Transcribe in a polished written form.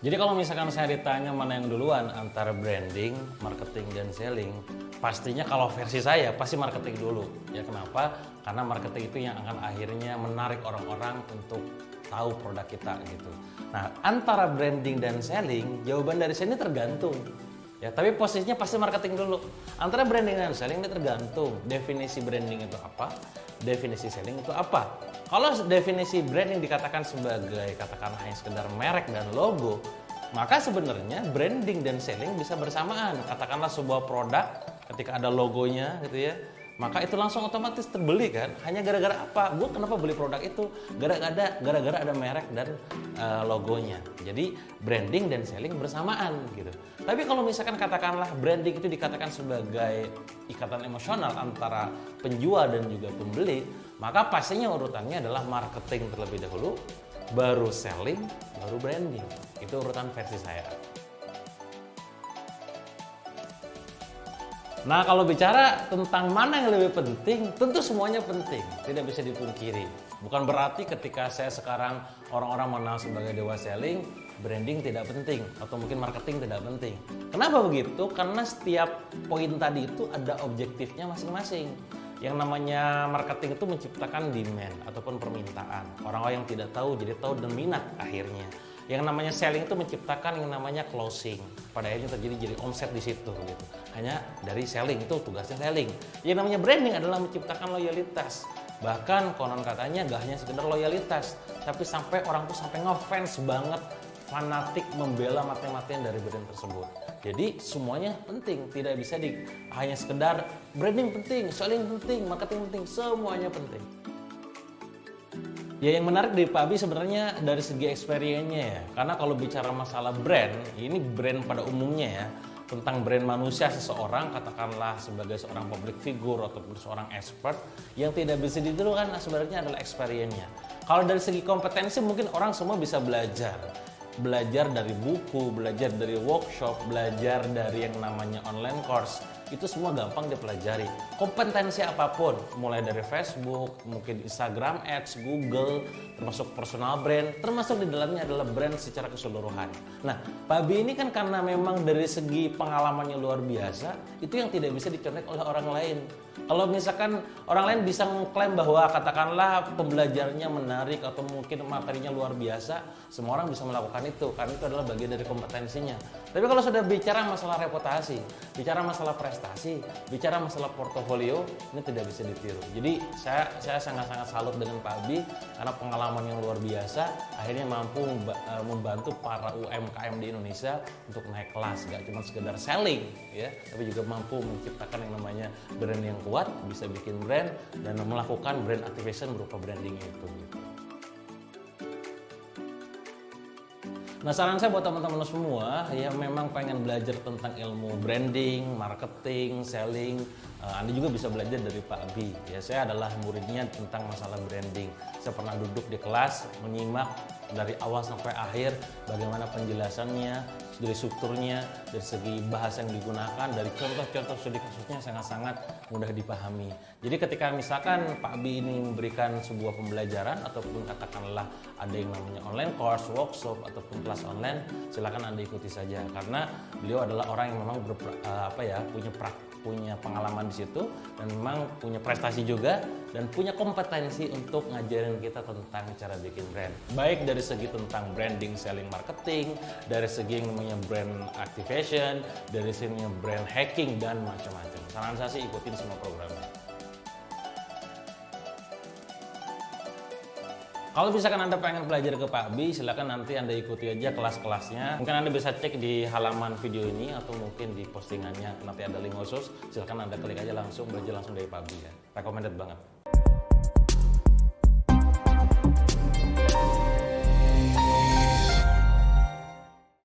Jadi kalau misalkan saya ditanya mana yang duluan antara branding, marketing, dan selling, pastinya kalau versi saya pasti marketing dulu. Ya kenapa? Karena marketing itu yang akan akhirnya menarik orang-orang untuk tahu produk kita gitu. Nah, antara branding dan selling, jawaban dari saya ini tergantung. Ya, tapi posisinya pasti marketing dulu. Antara branding dan selling ini tergantung. Definisi branding itu apa? Definisi selling itu apa? Kalau definisi branding dikatakan sebagai katakanlah hanya sekedar merek dan logo, maka sebenarnya branding dan selling bisa bersamaan. Katakanlah sebuah produk ketika ada logonya gitu ya, maka itu langsung otomatis terbeli kan. Hanya gara-gara apa? Gue kenapa beli produk itu? Gara-gara ada merek dan logonya. Jadi branding dan selling bersamaan gitu. Tapi kalau misalkan katakanlah branding itu dikatakan sebagai ikatan emosional antara penjual dan juga pembeli, maka pastinya urutannya adalah marketing terlebih dahulu, baru selling, baru branding. Itu urutan versi saya. Nah, kalau bicara tentang mana yang lebih penting, tentu semuanya penting, tidak bisa dipungkiri. Bukan berarti ketika saya sekarang orang-orang mengenal sebagai dewa selling, branding tidak penting atau mungkin marketing tidak penting. Kenapa begitu? Karena setiap poin tadi itu ada objektifnya masing-masing. Yang namanya marketing itu menciptakan demand ataupun permintaan. Orang-orang yang tidak tahu jadi tahu dan minat akhirnya. Yang namanya selling itu menciptakan yang namanya closing. Pada akhirnya jadi omset di situ gitu. Hanya dari selling, itu tugasnya selling. Yang namanya branding adalah menciptakan loyalitas. Bahkan konon katanya gak hanya sekedar loyalitas, tapi sampai orang tuh sampai ngefans banget, fanatik membela mati-matian dari brand tersebut. Jadi semuanya penting, tidak bisa hanya sekedar branding penting, selling penting, marketing penting, semuanya penting. Ya yang menarik dari Pak Abi sebenarnya dari segi experience-nya ya. Karena kalau bicara masalah brand, ini brand pada umumnya ya. Tentang brand manusia seseorang, katakanlah sebagai seorang public figure ataupun seorang expert, yang tidak bisa ditiru kan sebenarnya adalah experience-nya. Kalau dari segi kompetensi mungkin orang semua bisa belajar. Belajar dari buku, belajar dari workshop, belajar dari yang namanya online course. Itu semua gampang dipelajari. Kompetensi apapun, mulai dari Facebook, mungkin Instagram Ads, Google, termasuk personal brand, termasuk di dalamnya adalah brand secara keseluruhan. Nah, Pak Abi ini kan karena memang dari segi pengalamannya luar biasa, itu yang tidak bisa dicontek oleh orang lain. Kalau misalkan orang lain bisa mengklaim bahwa katakanlah pembelajarannya menarik atau mungkin materinya luar biasa, semua orang bisa melakukan itu, karena itu adalah bagian dari kompetensinya. Tapi kalau sudah bicara masalah reputasi, bicara masalah prestasi, bicara masalah portofolio, ini tidak bisa ditiru. Jadi saya sangat-sangat salut dengan Pak Abi karena pengalaman yang luar biasa, akhirnya mampu membantu para UMKM di Indonesia untuk naik kelas, gak cuma sekedar selling, ya, tapi juga mampu menciptakan yang namanya brand yang kuat, bisa bikin brand dan melakukan brand activation berupa branding itu. Gitu. Nah, saran saya buat teman-teman semua yang memang pengen belajar tentang ilmu branding, marketing, selling, Anda juga bisa belajar dari Pak Abi. Ya, saya adalah muridnya tentang masalah branding. Saya pernah duduk di kelas, menyimak dari awal sampai akhir bagaimana penjelasannya, dari strukturnya, dari segi bahasa yang digunakan, dari contoh-contoh studi kasusnya sangat-sangat mudah dipahami. Jadi ketika misalkan Pak Abi ini memberikan sebuah pembelajaran ataupun katakanlah ada yang namanya online course, workshop ataupun kelas online, silakan Anda ikuti saja karena beliau adalah orang yang memang punya pengalaman di situ dan memang punya prestasi juga dan punya kompetensi untuk ngajarin kita tentang cara bikin brand. Baik dari segi tentang branding, selling, marketing, dari segi yang namanya brand activation, dari segi brand hacking dan macam-macam. Saran saya sih ikutin semua programnya. Kalau misalkan Anda pengen belajar ke Pak Abi, silakan nanti Anda ikuti aja kelas-kelasnya. Mungkin Anda bisa cek di halaman video ini atau mungkin di postingannya nanti ada link khusus. Silakan Anda klik aja langsung, belajar langsung dari Pak Abi ya. Recommended banget.